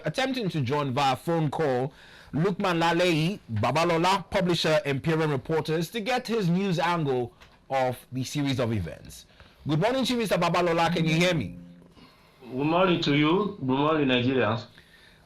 attempting to join via phone call Lukman Laleye Babalola, publisher, Emporium Reporters, to get his news angle of the series of events. Good morning to you, Mr. Babalola. Can you hear me? Good morning to you. Good morning, Nigerians.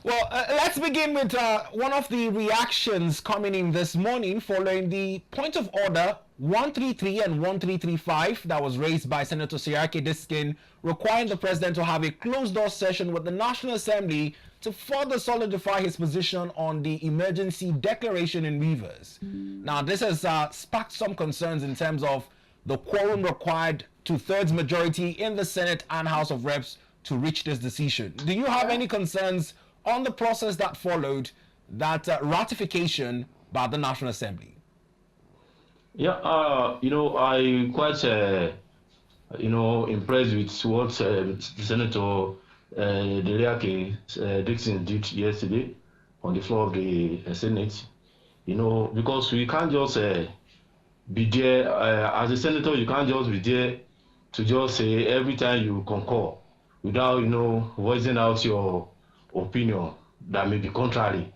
Well, let's begin with one of the reactions coming in this morning following the point of order 133 and 1335 that was raised by Senator Siyaki Diskin, requiring the president to have a closed-door session with the National Assembly to further solidify his position on the emergency declaration in Rivers. Now, this has sparked some concerns in terms of the quorum required, 2/3 majority in the Senate and House of Reps to reach this decision. Do you have any concerns on the process that followed that ratification by the National Assembly? Yeah, I quite, impressed with what Senator Siyaki Dixon did yesterday on the floor of the Senate. Because we can't just be there as a senator. You can't just be there to just say every time you concur without, voicing out your opinion that may be contrary.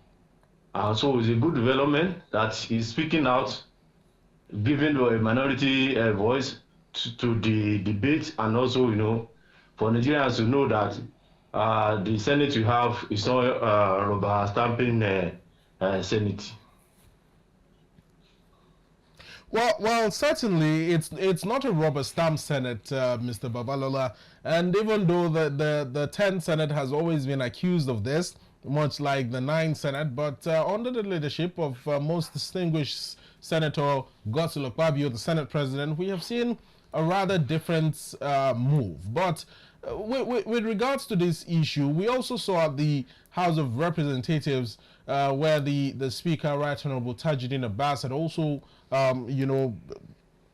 So it's a good development that he's speaking out, giving a minority voice to the debate, and also, for Nigerians to know that the Senate we have is not rubber stamping Senate. Well, certainly it's not a rubber stamp Senate, Mr. Babalola, and even though the 10th Senate has always been accused of this, much like the 9th Senate, but under the leadership of most distinguished Senator Godswill Akpabio, the Senate President, we have seen a rather different move. But with regards to this issue, we also saw at the House of Representatives where the Speaker, Right Honorable Tajuddin Abbas, had also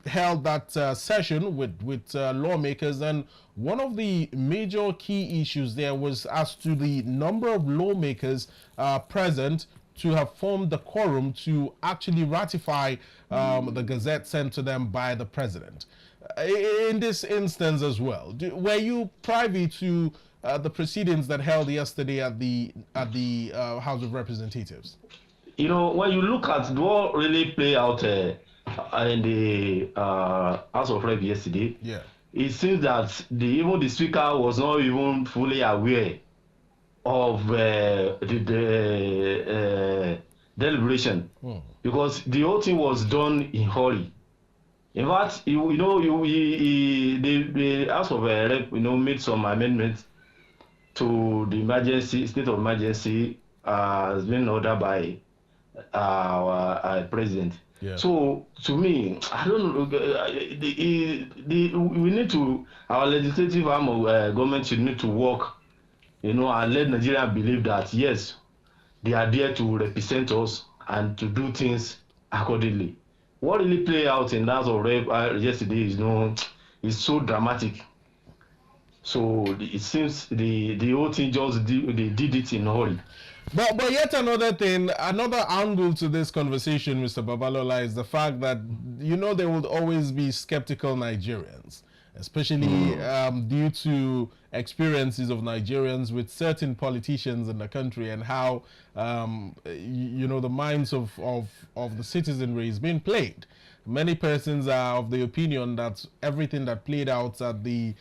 held that session with lawmakers, and one of the major key issues there was as to the number of lawmakers present to have formed the quorum to actually ratify the Gazette sent to them by the President. In this instance as well, were you privy to the proceedings that held yesterday at the House of Representatives? When you look at what really played out in the House of Reps yesterday, yeah, it seems that even the Speaker was not even fully aware of the deliberation, because the whole thing was done in hurry. In fact, the House of Reps, made some amendments to the state of emergency has been ordered by our president. Yeah. So to me, I don't know. We need to, our legislative arm of government should need to work, and let Nigerians believe that yes, they are there to represent us and to do things accordingly. What really played out in that of yesterday is so dramatic. So it seems the whole thing just they did it in a hurry. But yet another thing, another angle to this conversation, Mr. Babalola, is the fact that there will always be skeptical Nigerians, especially due to experiences of Nigerians with certain politicians in the country, and how the minds of the citizenry is being played. Many persons are of the opinion that everything that played out at the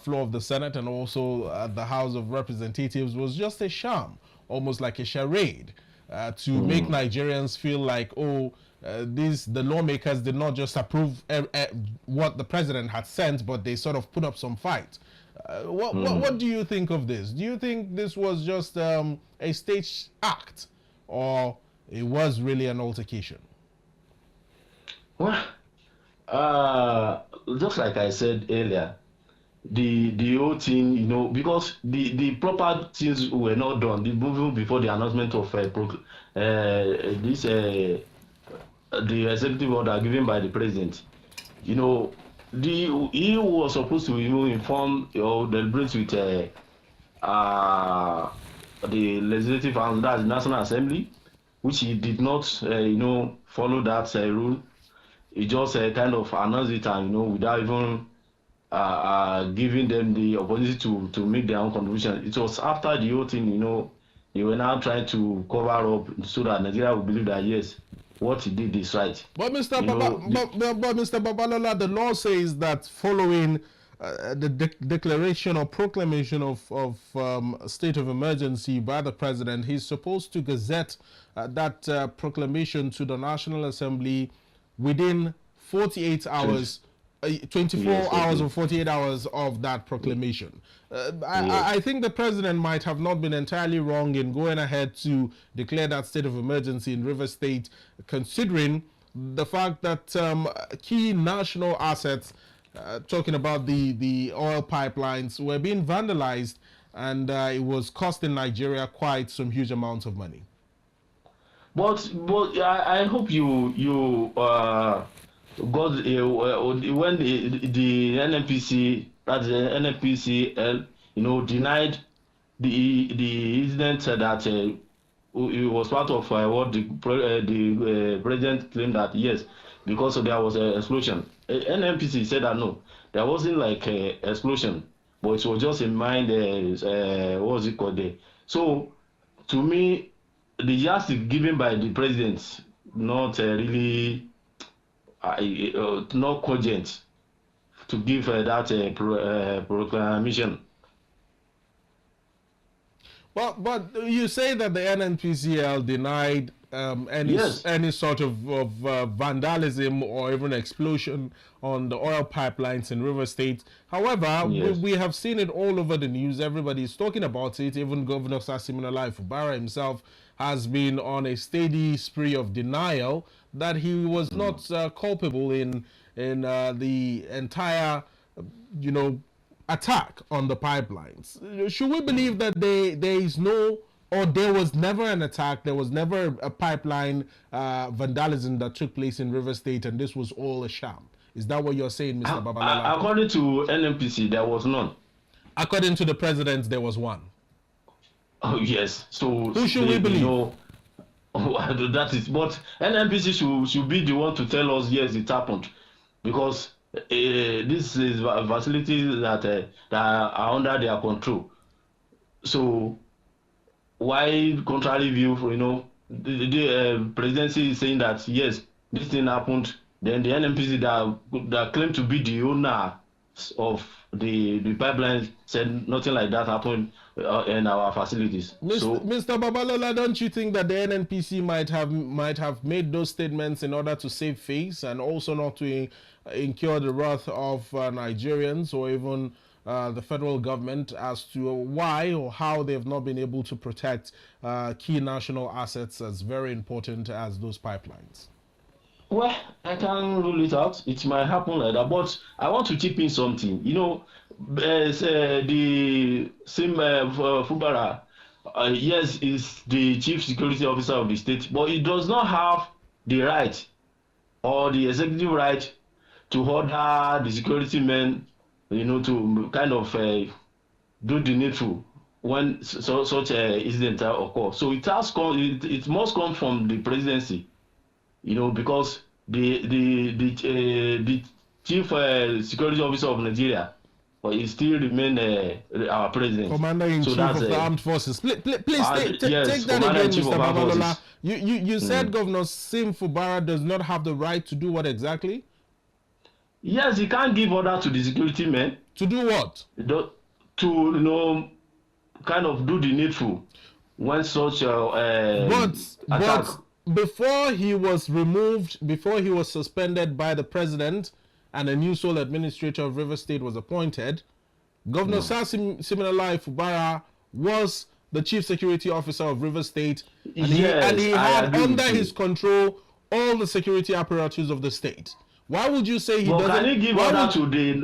floor of the Senate and also at the House of Representatives was just a sham, almost like a charade, to make Nigerians feel like, the lawmakers did not just approve what the president had sent, but they sort of put up some fight. What do you think of this? Do you think this was just a staged act, or it was really an altercation? Well, just like I said earlier, the whole thing, because the proper things were not done even before the announcement of the executive order given by the president. He was supposed to inform or deliberate with the legislative and that's the National Assembly, which he did not follow that rule. He just kind of announced it and without even giving them the opportunity to make their own contribution. It was after the whole thing they were now trying to cover up so that Nigeria will believe that yes, what he did is right. But Mr. You know, But Mr. Babalola, the law says that following the declaration or proclamation of a state of emergency by the president, he's supposed to gazette that proclamation to the National Assembly within 48 hours. 24 Yes, hours okay. or 48 hours of that proclamation. Yes. I think the president might have not been entirely wrong in going ahead to declare that state of emergency in River State, considering the fact that key national assets, talking about the oil pipelines, were being vandalized, and it was costing Nigeria quite some huge amounts of money. But I hope you got when the NNPC, that's the NNPCL, denied the incident that it was part of what the president claimed that yes, because there was an explosion. NNPC said that no, there wasn't like an explosion, but it was just a mine. What was it called there? So to me, the yardstick given by the president not really not cogent to give that proclamation. But you say that the NNPCL denied Yes. any sort of vandalism or even explosion on the oil pipelines in River State. However, Yes. we have seen it all over the news. Everybody is talking about it. Even Governor Laleye Babalola himself has been on a steady spree of denial that he was not culpable in the entire, attack on the pipelines. Should we believe that there is no, or there was never an attack, there was never a pipeline vandalism that took place in River State, and this was all a sham? Is that what you're saying, Mr. Babalola? According to NNPC, there was none. According to the president, there was one. Oh yes. So Who should we believe? That is, but NNPC should be the one to tell us yes, it happened, because this is facilities that are under their control. So why contrary view? The presidency is saying that yes, this thing happened. Then the NNPC that claim to be the owner of the pipeline said nothing like that happened in our facilities. Mr. Babalola, don't you think that the NNPC might have made those statements in order to save face and also not to incur the wrath of Nigerians or even the federal government as to why or how they have not been able to protect key national assets as very important as those pipelines? Well, I can't rule it out. It might happen like that, but I want to chip in something. The same Fubara, yes, is the chief security officer of the state, but he does not have the right or the executive right to order the security men, to kind of do the needful when such an incident occurs. So it must come from the presidency. Because the chief security officer of Nigeria, he still remain our president. Commander-in-Chief of the Armed Forces. Please take yes, that again, Mr. Babalola. Forces. You said Governor Sim Fubara does not have the right to do what exactly? Yes, he can't give order to the security men. To do what? To kind of do the needful when such attack. But before he was removed, before he was suspended by the president and a new sole administrator of River State was appointed, Governor Laleye Babalola was the chief security officer of River State, and he had under his control all the security apparatus of the state. Why would you say he doesn't? Can he give order to the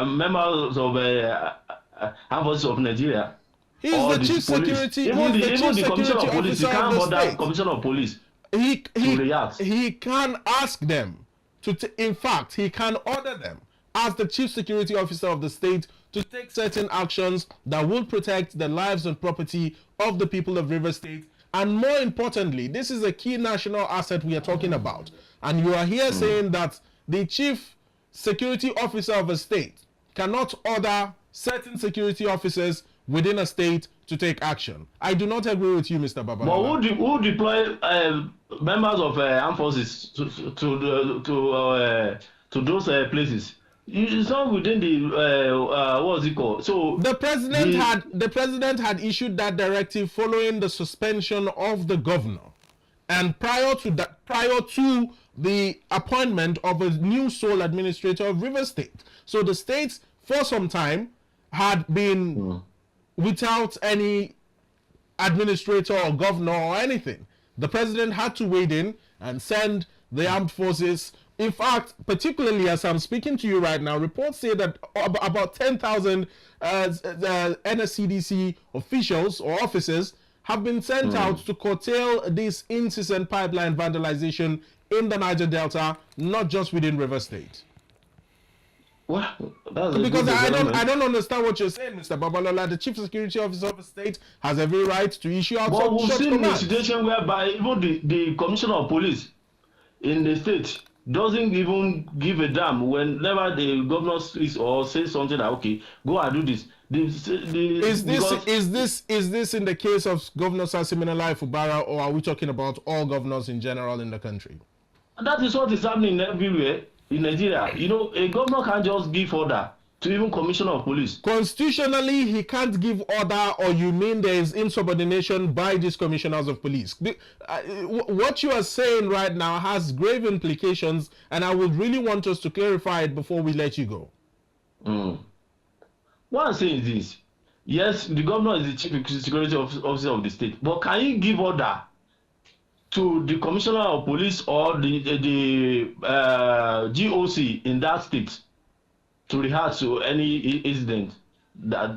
members of Armed Forces of Nigeria? He's the chief security. Even the commissioner of police, he can't order commissioner of police to react. He can ask them to. In fact, he can order them as the chief security officer of the state to take certain actions that will protect the lives and property of the people of River State. And more importantly, this is a key national asset we are talking about. And you are here saying that the chief security officer of a state cannot order certain security officers within a state to take action. I do not agree with you, Mr. Babalola. But who deploy members of armed forces to those places? It's not within the what is it called? So the president had issued that directive following the suspension of the governor, and prior to the appointment of a new sole administrator of Rivers State. So the state for some time had been without any administrator or governor or anything. The president had to wade in and send the armed forces. In fact, particularly as I'm speaking to you right now, reports say that about 10,000 NSCDC officials or officers have been sent out to curtail this incessant pipeline vandalization in the Niger Delta, not just within River State. Well, because I don't understand what you're saying, Mr. Babalola. The Chief Security Officer of the state has every right to issue out but we've seen commands. a situation whereby even the commissioner of police in the state doesn't even give a damn whenever the governor speaks or says something like, okay, go and do this. Is this in the case of Governor Sasiminalai Fubara, or are we talking about all governors in general in the country? That is what is happening everywhere in Nigeria. You know, a governor can't just give order to even commissioner of police. Constitutionally, he can't give order, or you mean there is insubordination by these commissioners of police? What you are saying right now has grave implications, and I would really want us to clarify it before we let you go. What I'm saying is this. Yes, the governor is the chief security officer of the state, but can you give order to the commissioner of police or the GOC in that state to react to any incident that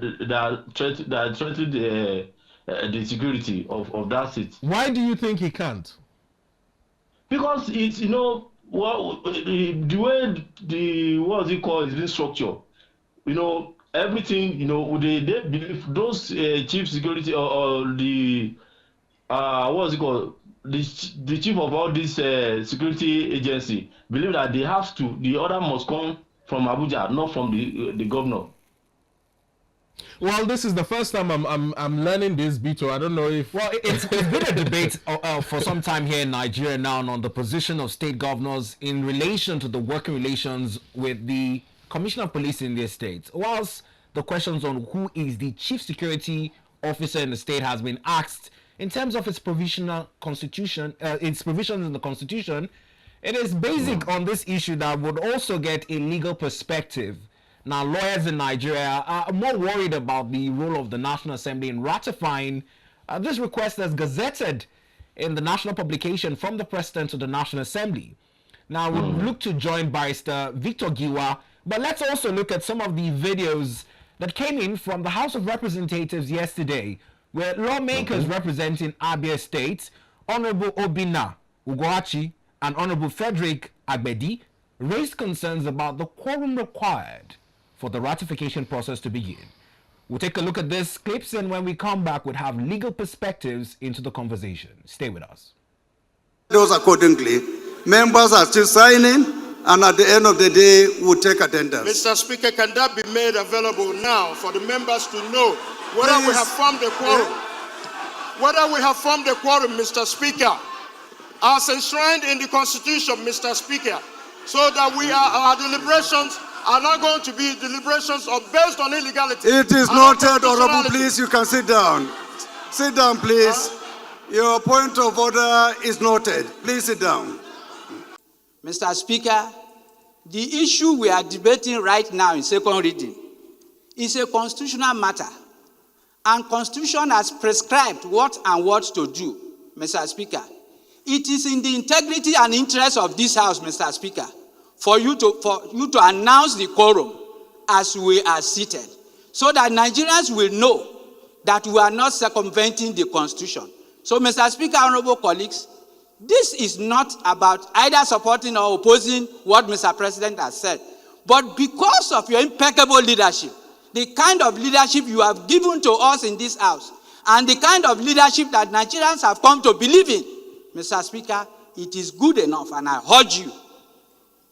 threatened the security of that state? Why do you think he can't? Because it's, you know, the way is being structured, you know, everything, you know, they believe those chief security or the the chief of all this security agency believe that they have to, the order must come from Abuja, not from the governor. Well, this is the first time I'm learning this, Bito. I don't know if... Well, it's been a debate for some time here in Nigeria now on the position of state governors in relation to the working relations with the Commissioner of Police in their states. Whilst the questions on who is the chief security officer in the state has been asked, in terms of its provisional constitution, its provisions in the constitution, it is basic on this issue that would also get a legal perspective. Now, lawyers in Nigeria are more worried about the role of the National Assembly in ratifying this request as gazetted in the national publication from the President to the National Assembly. Now, we look to join Barrister Victor Giwa, but let's also look at some of the videos that came in from the House of Representatives yesterday, where lawmakers representing Abia State, Honorable Obinna Ugoachi and Honorable Frederick Agbedi, raised concerns about the quorum required for the ratification process to begin. We'll take a look at these clips, and when we come back, we'll have legal perspectives into the conversation. Stay with us. Those accordingly, members are still signing, and at the end of the day, we'll take attendance. Mr. Speaker, can that be made available now for the members to know whether we have formed a quorum? Whether we have formed a quorum, Mr. Speaker, as enshrined in the Constitution, Mr. Speaker, so that our deliberations are not going to be deliberations based on illegality. It is noted, Honorable. Please, you can sit down. Sit down, please. Your point of order is noted. Please sit down. Mr. Speaker, the issue we are debating right now in second reading is a constitutional matter, and Constitution has prescribed what to do, Mr. Speaker. It is in the integrity and interest of this House, Mr. Speaker, for you to announce the quorum as we are seated, so that Nigerians will know that we are not circumventing the Constitution. So, Mr. Speaker, honorable colleagues, this is not about either supporting or opposing what Mr. President has said, but because of your impeccable leadership, the kind of leadership you have given to us in this House, and the kind of leadership that Nigerians have come to believe in, Mr. Speaker, it is good enough, and I urge you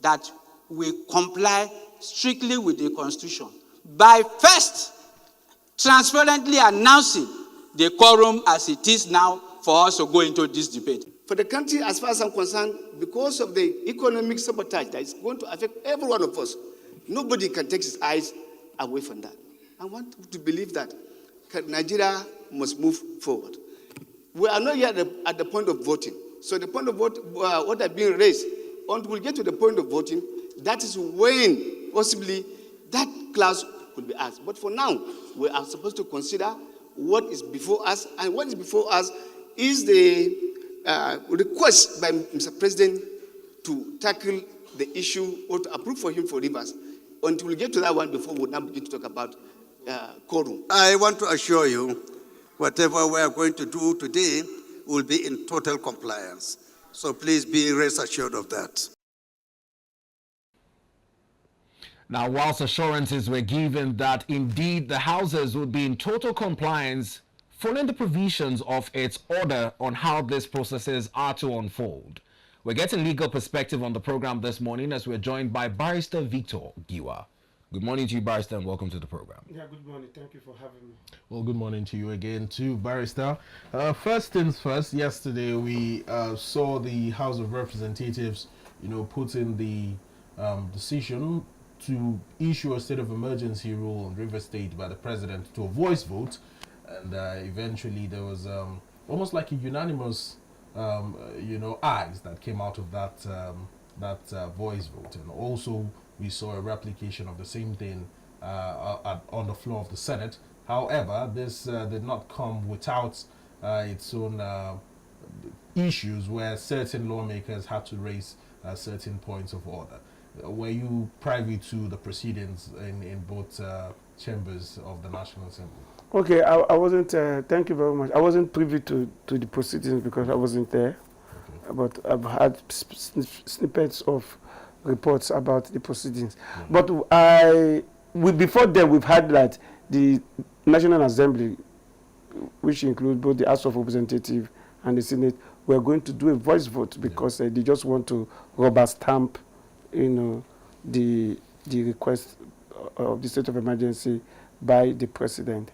that we comply strictly with the Constitution by first transparently announcing the quorum as it is now for us to go into this debate. For the country, as far as I'm concerned, because of the economic sabotage that is going to affect every one of us, nobody can take his eyes away from that. I want to believe that Nigeria must move forward. We are not yet at the point of voting. So the point of vote, what are being raised, until we get to the point of voting, that is when possibly that clause will be asked. But for now, we are supposed to consider what is before us, and what is before us is the request by Mr. President to tackle the issue or to approve for him for rivers. Until we get to that one before we now begin to talk about quorum. I want to assure you, whatever we are going to do today will be in total compliance. So please be rest assured of that. Now, whilst assurances were given that indeed the houses would be in total compliance following the provisions of its order on how these processes are to unfold. We're getting legal perspective on the program this morning as we're joined by Barrister Victor Giwa. Good morning to you, Barrister, and welcome to the program. Yeah, good morning. Thank you for having me. Well, good morning to you again, too, Barrister. First things first, yesterday we saw the House of Representatives, put in the decision to issue a state of emergency rule on River State by the president to a voice vote, and eventually there was almost like a unanimous, ayes that came out of that voice vote, and also we saw a replication of the same thing on the floor of the Senate. However, this did not come without its own issues where certain lawmakers had to raise certain points of order. Were you privy to the proceedings in both chambers of the National Assembly? Okay, I wasn't, thank you very much. I wasn't privy to the proceedings because I wasn't there. Okay. But I've had snippets of reports about the proceedings. Yeah. But before then, we've had that the National Assembly, which includes both the House of Representatives and the Senate, were going to do a voice vote because they just want to rubber stamp the request of the state of emergency by the president.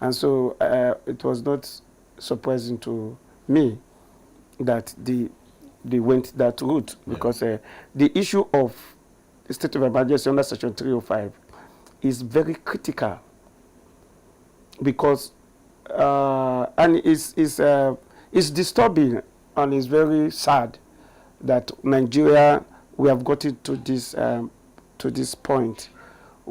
And so it was not surprising to me that they went that route because the issue of the state of emergency under Section 305 is very critical because and it's disturbing and it's very sad that Nigeria, we have gotten to this point,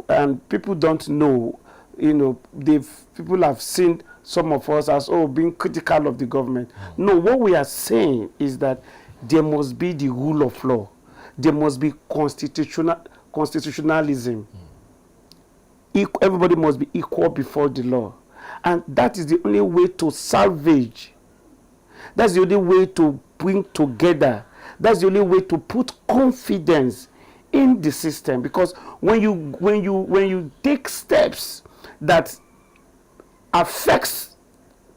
and people don't know. People have seen some of us as being critical of the government. No, what we are saying is that there must be the rule of law. There must be constitutionalism. Everybody must be equal before the law, and that is the only way to salvage. That's the only way to bring together. That's the only way to put confidence in the system. Because when you take steps that affects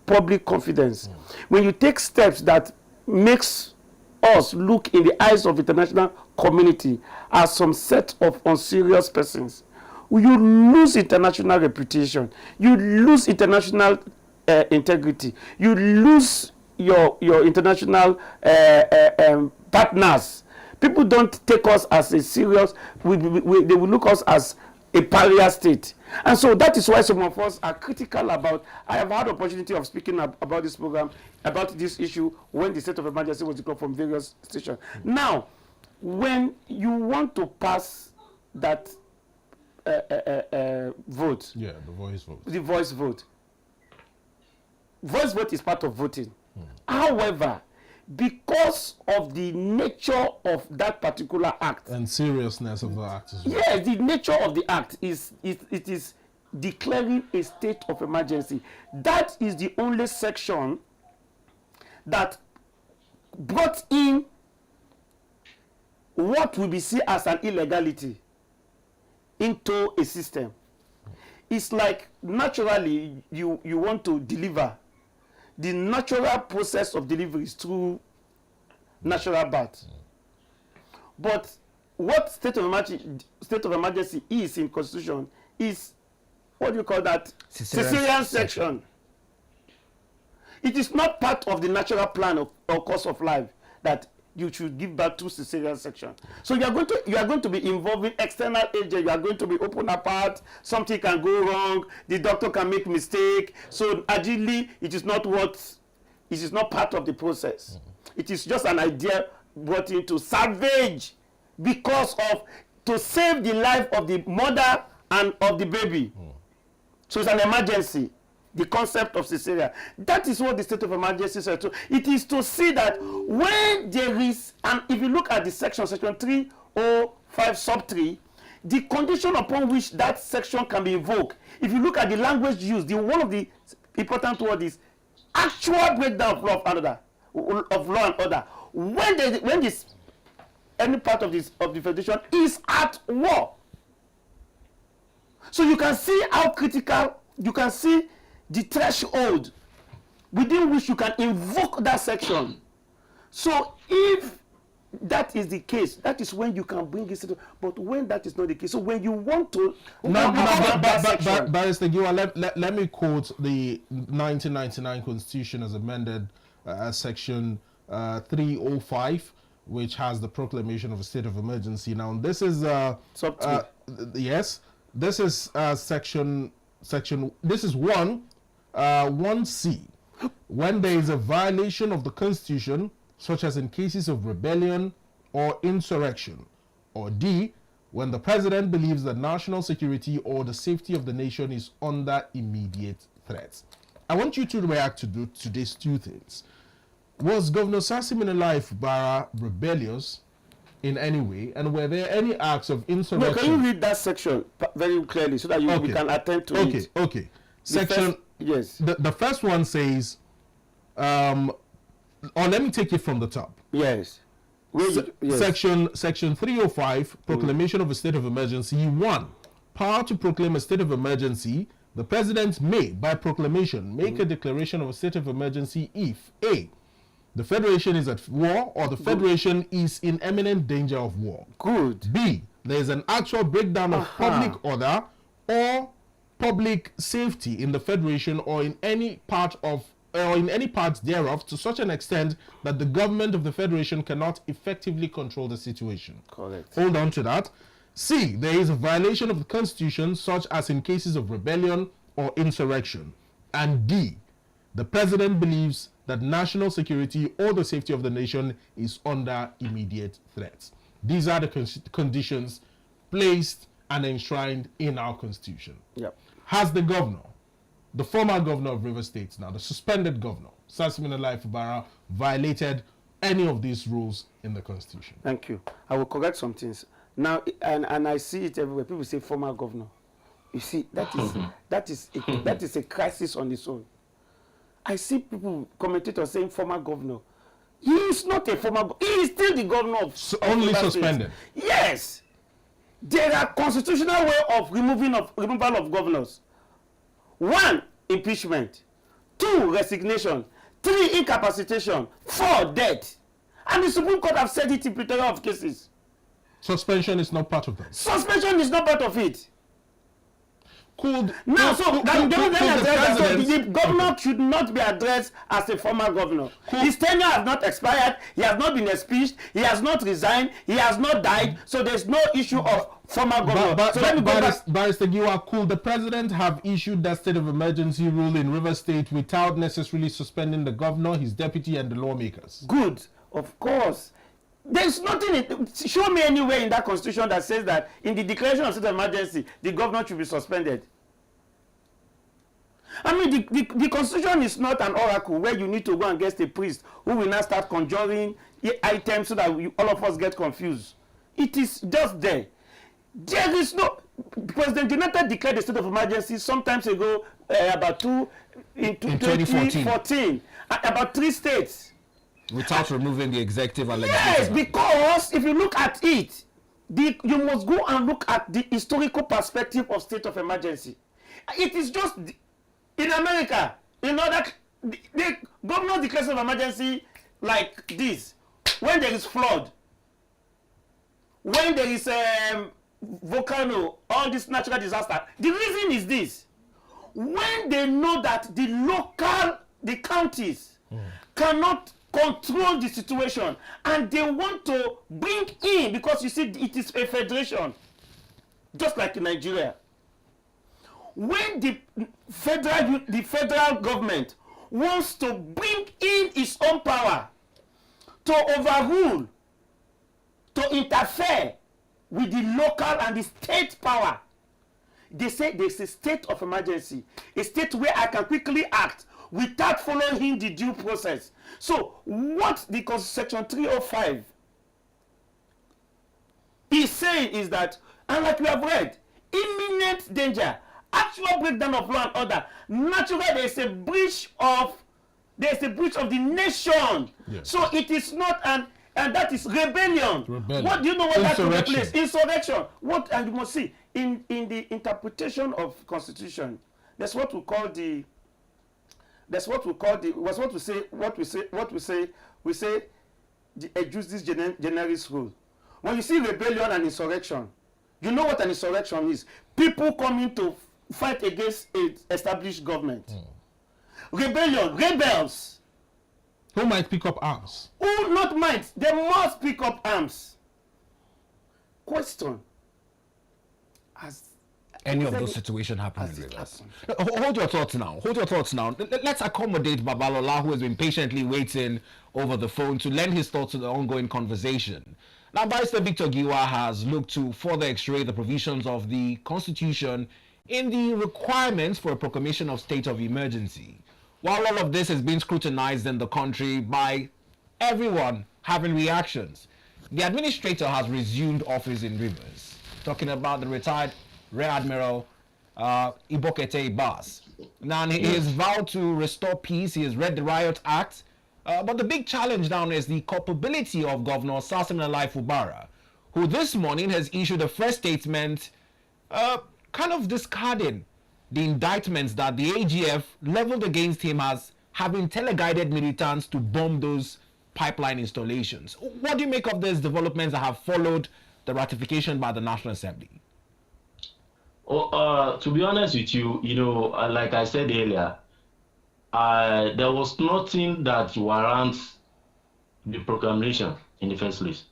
public confidence, when you take steps that makes us look in the eyes of international community as some set of unserious persons, you lose international reputation, you lose international integrity, you lose your international partners. People don't take us as a serious, they will look us as a pariah state. And so that is why some of us are critical about. I have had the opportunity of speaking about this program, about this issue, when the state of emergency was declared from various stations. Now, when you want to pass that vote, the voice vote. The voice vote. Voice vote is part of voting. However, because of the nature of that particular act and seriousness of the act as well. Yes, the nature of the act is it is declaring a state of emergency. That is the only section that brought in what will be seen as an illegality into a system. It's like naturally you want to deliver. The natural process of delivery is through natural birth. But what state of emergency is in Constitution is, what do you call that? Cesarean section. It is not part of the natural plan or course of life that you should give birth to cesarean section. So you are going to be involving external agents. You are going to be open apart. Something can go wrong. The doctor can make mistake. So ideally, it is not part of the process. It is just an idea brought in to salvage to save the life of the mother and of the baby. So it's an emergency. The concept of cesarean. That is what the state of emergency is. It is to see that when there is, and if you look at the section 305 sub 3, the condition upon which that section can be invoked, if you look at the language used, one of the important words is actual breakdown of law and order. When any part of the federation is at war. So you can see how critical, you can see the threshold within which you can invoke that section. So if that is the case, that is when you can bring it to, but when that is not the case, so when you want to Barrister Giwa, let me quote the 1999 Constitution as amended, section 305, which has the proclamation of a state of emergency. Now this is yes, this is section this is 1C. When there is a violation of the Constitution, such as in cases of rebellion or insurrection, or D, when the president believes that national security or the safety of the nation is under immediate threat. I want you to react to these two things. Was Governor Laleye Babalola rebellious in any way, and were there any acts of insurrection? No, can you read that section very clearly so that we can attend to it? Okay. Section, yes. The first one says, or let me take it from the top. Yes. Yes. Section 305, proclamation of a state of emergency. 1. Power to proclaim a state of emergency. The president may, by proclamation, make a declaration of a state of emergency if A, the federation is at war, or the federation is in imminent danger of war. Good. B, there is an actual breakdown of public order or public safety in the federation or in any part thereof, to such an extent that the government of the federation cannot effectively control the situation. Correct. Hold on to that. C, there is a violation of the Constitution, such as in cases of rebellion or insurrection. And D, the president believes that national security or the safety of the nation is under immediate threat. These are the conditions placed and enshrined in our Constitution. Yep. Has the governor, the former governor of River State, now the suspended governor, Lukman Laleye Babalola, violated any of these rules in the Constitution? Thank you. I will correct some things. Now, and I see it everywhere. People say former governor. You see, that is a crisis on its own. I see people, commentators saying former governor. He is not a former governor. He is still the governor of only suspended. Yes. There are constitutional way of removal of governors. 1, impeachment. 2, resignation. 3, incapacitation. 4, death. And the Supreme Court have said it in plethora of cases. Suspension is not part of that. Suspension is not part of it. The governor should not be addressed as a former governor. His tenure has not expired. He has not been expeached. He has not resigned. He has not died. So there's no issue of former governor. Barrister Giwa, could the president have issued that state of emergency rule in River State without necessarily suspending the governor, his deputy, and the lawmakers? Good, of course. There's nothing, show me anywhere in that constitution that says that in the declaration of state of emergency, the governor should be suspended. I mean, the constitution is not an oracle where you need to go and get a priest who will now start conjuring items so that all of us get confused. It is just there. There is no, President United declared a state of emergency sometimes ago, in 2014, about 3 states. Without removing the executive and legislative. Yes, because if you look at it, you must go and look at the historical perspective of state of emergency. It is just in America, the governor declares of emergency like this. When there is flood, when there is volcano, all this natural disaster. The reason is this: when they know that the local the counties cannot control the situation, and they want to bring in, because you see it is a federation, just like in Nigeria. When the federal government wants to bring in its own power to overrule, to interfere with the local and the state power, they say there's a state of emergency, a state where I can quickly act without following the due process. So what the Section 305 is saying is that, and like we have read, imminent danger, actual breakdown of law and order, naturally there is a breach of the nation. Yes. So it is not and that is rebellion. What do you know what that will place? Insurrection. What, and you must see in the interpretation of Constitution, that's what we call the we say the justis generis rule. When you see rebellion and insurrection, you know what an insurrection is. People coming to fight against an established government. Rebellion, rebels. Who might pick up arms? Who not might? They must pick up arms. Question. Has any of those situations happen in Rivers? Hold your thoughts now. Let's accommodate Babalola, who has been patiently waiting over the phone, to lend his thoughts to the ongoing conversation. Now, Barrister Victor Giwa has looked to further x-ray the provisions of the Constitution in the requirements for a proclamation of state of emergency. While all of this has been scrutinized in the country by everyone having reactions, the administrator has resumed office in Rivers, talking about the retired Rear Admiral Ibokete Bass. Now, he has vowed to restore peace. He has read the Riot Act. But the big challenge now is the culpability of Governor Laleye Babalola, who this morning has issued a fresh statement kind of discarding the indictments that the AGF leveled against him as having teleguided militants to bomb those pipeline installations. What do you make of these developments that have followed the ratification by the National Assembly? To be honest with you, like I said earlier, there was nothing that warrants the proclamation in the first place.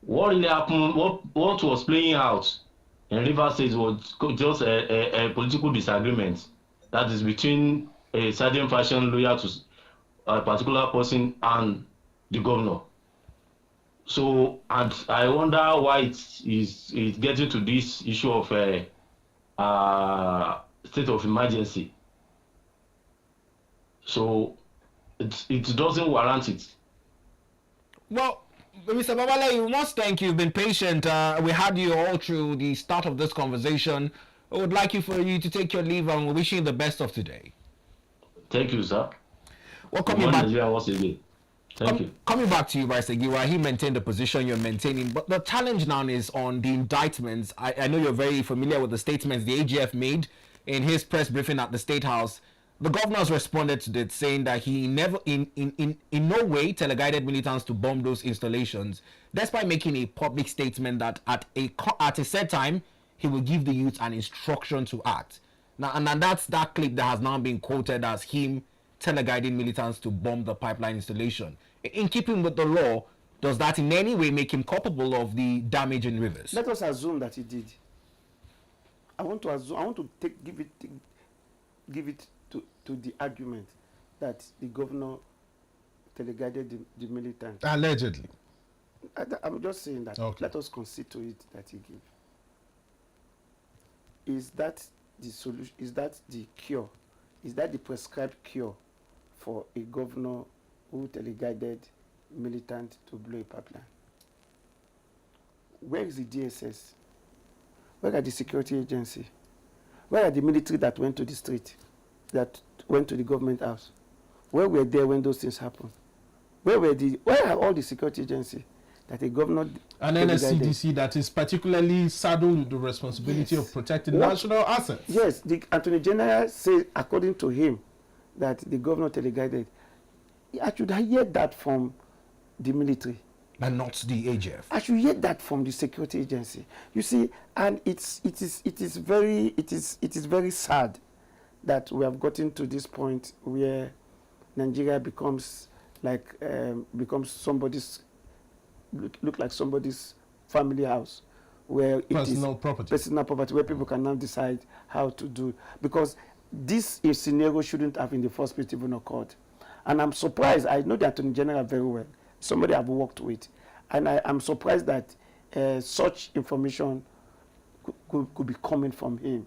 What really happened, what was playing out in Rivers State was just a political disagreement that is between a certain faction loyal to a particular person and the governor. So, and I wonder why it's getting to this issue of a state of emergency. So, it doesn't warrant it. Well, Mr. Babalola, we must thank you. You've been patient. We had you all through the start of this conversation. I would like for you to take your leave, and we're wishing you the best of today. Thank you, sir. Well, coming back to you, Barrister Giwa, he maintained the position you're maintaining, but the challenge now is on the indictments. I know you're very familiar with the statements the AGF made in his press briefing at the State House. The governor has responded to it, saying that he never, in no way, teleguided militants to bomb those installations, despite making a public statement that at a set time, he will give the youth an instruction to act. Now, and that's that clip that has now been quoted as him teleguiding militants to bomb the pipeline installation. In keeping with the law, does that in any way make him culpable of the damage in Rivers? Let us assume that he did. I want to give it to the argument that the governor teleguided the militant. Allegedly. I'm just saying that. Okay. Let us concede to it that he gave. Is that the solution? Is that the cure? Is that the prescribed cure for a governor who teleguided militant to blow a pipeline? Where is the DSS? Where are the security agency? Where are the military that went to the street, that went to the government house? Where were they when those things happened? Where are all the security agencies that a governor and NSCDC that is particularly saddled with the responsibility of protecting national assets? Yes, the Attorney General said, according to him, that the governor teleguided. I should hear that from the military. And not the AGF. I should hear that from the security agency. You see, and it is very sad that we have gotten to this point where Nigeria becomes like somebody's look like somebody's family house, where it personal property, where people can now decide how to do. Because this scenario shouldn't have in the first place even occurred. And I'm surprised. I know the Attorney General very well, somebody I've worked with, and I'm surprised that such information could be coming from him.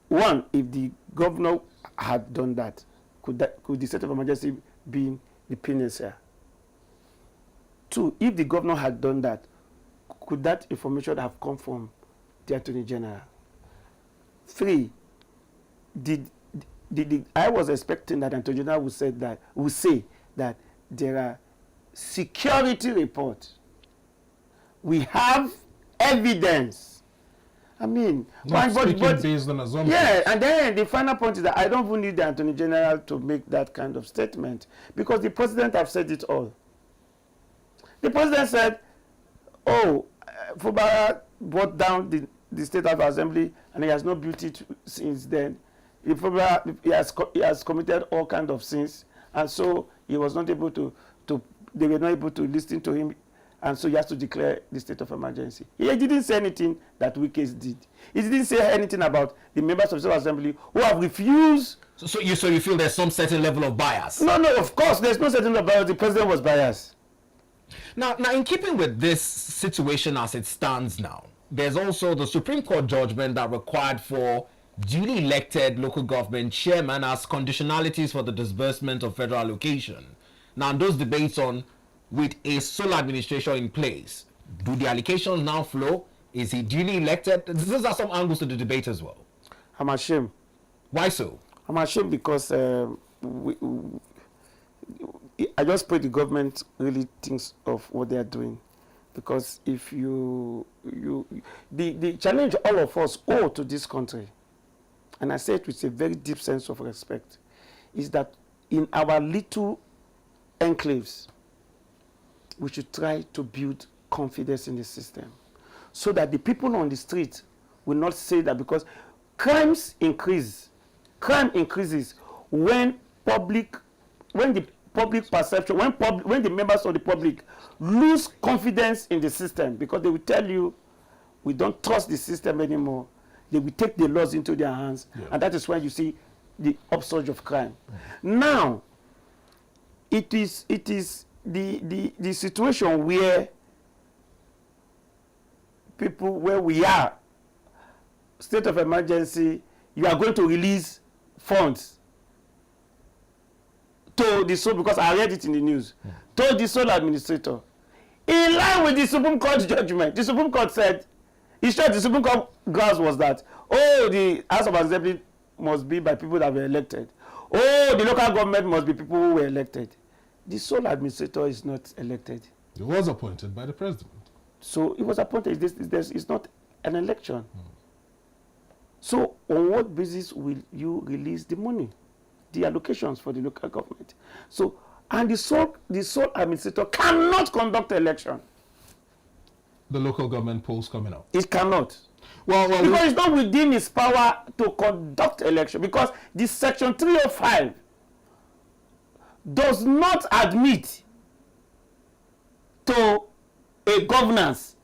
One, if the governor had done that, could the state of emergency be the panacea? Two, if the governor had done that, could that information have come from the Attorney General? Three, I was expecting that Attorney General would say that there are security reports. We have evidence. I mean, but based on assumptions. Yeah, and then the final point is that I don't even need the Attorney General to make that kind of statement, because the president have said it all. The president said, "Oh, Fubara brought down the State of Assembly, and he has not built it since then. He has committed all kinds of sins, and so he was not able to. They were not able to listen to him." And so he has to declare the state of emergency. He didn't say anything that we case did. He didn't say anything about the members of the State Assembly who have refused. So you feel there's some certain level of bias? No, of course, there's no certain level of bias. The president was biased. Now, in keeping with this situation as it stands now, there's also the Supreme Court judgment that required for duly elected local government chairman as conditionalities for the disbursement of federal allocation. Now, those debates on with a sole administration in place, do the allocations now flow? Is he duly elected? These are some angles to the debate as well. I'm ashamed. Why so? I'm ashamed because I just pray the government really thinks of what they are doing. Because if the challenge all of us owe to this country, and I say it with a very deep sense of respect, is that in our little enclaves, we should try to build confidence in the system, so that the people on the street will not say that, because crime increases when the public perception, when the members of the public lose confidence in the system, because they will tell you, we don't trust the system anymore. They will take the laws into their hands, and that is when you see the upsurge of crime. Now, it is the situation where we are, state of emergency, you are going to release funds to the sole, because I read it in the news, to the sole administrator. In line with the Supreme Court judgment, the Supreme Court said, the Supreme Court grounds was that, the House of Assembly must be by people that were elected. The local government must be people who were elected. The sole administrator is not elected. He was appointed by the president. So he was appointed. It's not an election. So on what basis will you release the money, the allocations for the local government? So, and the sole administrator cannot conduct election. The local government polls coming out. It cannot. Well, because it's not within his power to conduct election, because the Section 305 does not admit to a governance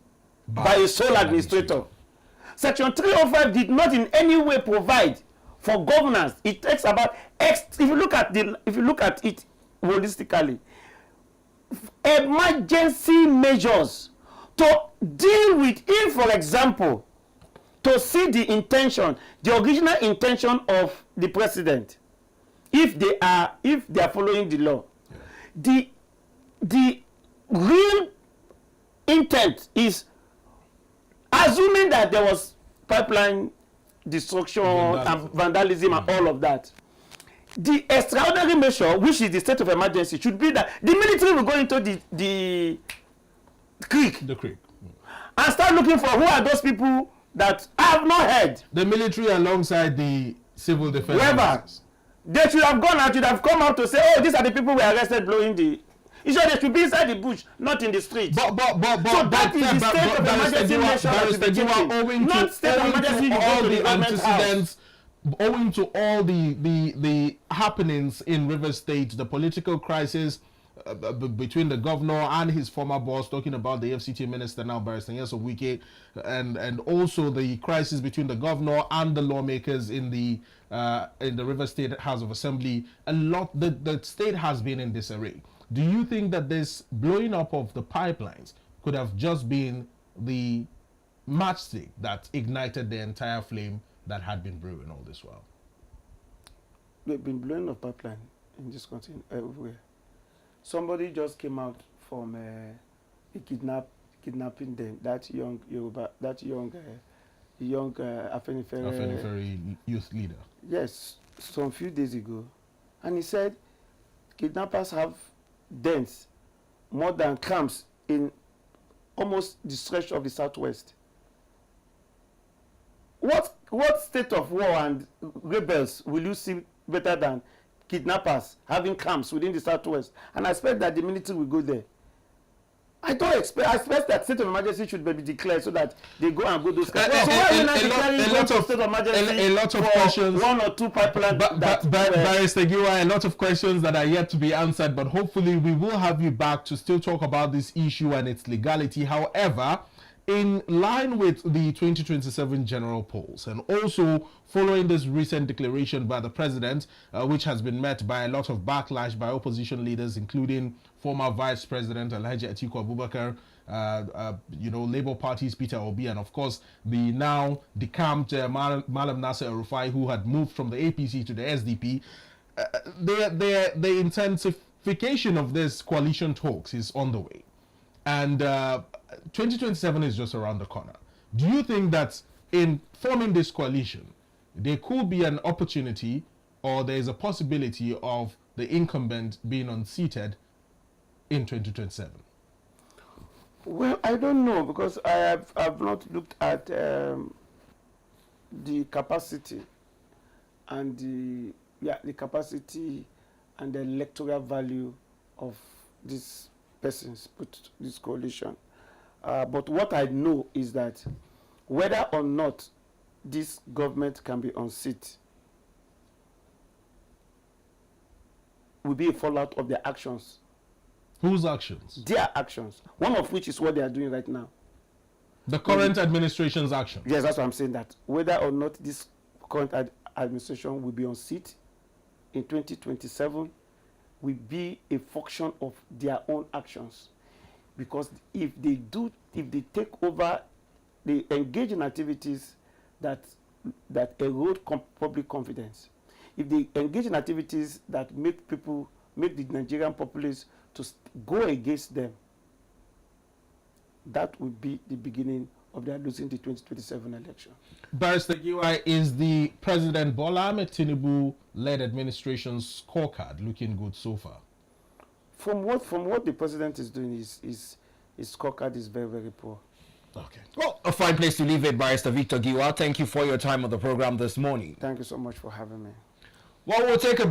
by a sole administrator. Section 305 did not in any way provide for governance. It takes about if you look at it holistically, emergency measures to deal with, if for example, to see the original intention of the president, if they are following the law, the real intent is assuming that there was pipeline destruction and vandalism and all of that. The extraordinary measure, which is the state of emergency, should be that the military will go into the creek. And start looking for who are those people that I have not heard. The military alongside the civil defense. Whoever. They should have gone out, should have come out to say, these are the people we arrested blowing the... They should be inside the bush, not in the street. So that is the state of emergency measure that is owing not state of emergency to all the antecedents owing to all the happenings in River State, the political crisis between the governor and his former boss, talking about the FCT minister now, Barrister Nyesom Wike, and also the crisis between the governor and the lawmakers in the River State House of Assembly. The state has been in disarray. Do you think that this blowing up of the pipelines could have just been the matchstick that ignited the entire flame that had been brewing all this while? They've been blowing up pipeline in this country everywhere. Somebody just came out from a kidnapping them, that young Afenifere youth leader. Yes, some few days ago. And he said kidnappers have dens more than camps in almost the stretch of the southwest. What state of war and rebels will you see better than kidnappers having camps within the southwest? And I expect that the military will go there. I expect that state of emergency should be declared so that they go and go those camps. So why are you not declaring a lot of state of emergency a lot of questions, one or two pipelines? Barrister Giwa, a lot of questions that are yet to be answered, but hopefully we will have you back to still talk about this issue and its legality. However, in line with the 2027 general polls and also following this recent declaration by the president, which has been met by a lot of backlash by opposition leaders, including former Vice President Alhaji Atiku Abubakar, Labour Party's Peter Obi, and of course the now decamped Malam Nasser El-Rufai, who had moved from the APC to the SDP. The intensification of this coalition talks is on the way. And 2027 is just around the corner. Do you think that in forming this coalition, there could be an opportunity or there is a possibility of the incumbent being unseated in 2027? Well, I don't know, because I've not looked at the capacity and the capacity and the electoral value of these persons put this coalition. But what I know is that whether or not this government can be unseated will be a fallout of their actions. Whose actions? Their actions. One of which is what they are doing right now. The current administration's actions. Yes, that's what I'm saying, that whether or not this current administration will be unseated in 2027 will be a function of their own actions. Because if they take over, they engage in activities that erode public confidence. If they engage in activities that make the Nigerian populace to go against them, that will be the beginning of their losing the 2027 election. Barrister Giwa, is the President Bola Ahmed Tinubu-led administration's scorecard looking good so far? From what the president is doing, his scorecard is very, very poor. Okay. Well, a fine place to leave it, Barrister Victor Giwa. Thank you for your time on the program this morning. Thank you so much for having me. Well, we'll take a